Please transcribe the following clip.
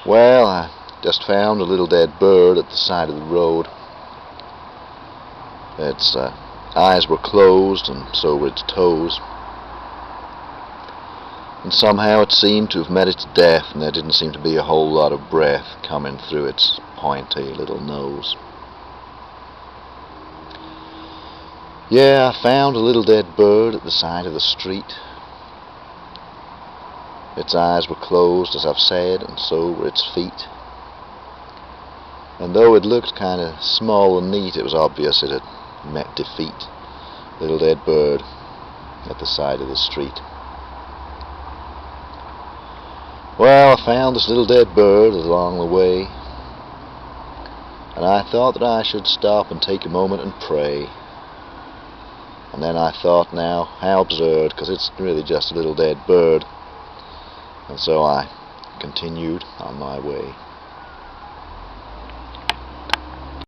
Well, I just found a little dead bird at the side of the road. Its eyes were closed, and so were its toes. And somehow it seemed to have met its death, and there didn't seem to be a whole lot of breath coming through its pointy little nose. Yeah, I found a little dead bird at the side of the street. Its eyes were closed, as I've said, and so were its feet. And though it looked kind of small and neat, it was obvious it had met defeat. Little dead bird at the side of the street. Well, I found this little dead bird along the way, and I thought that I should stop and take a moment and pray. And then I thought, now, how absurd, because it's really just a little dead bird. And so I continued on my way.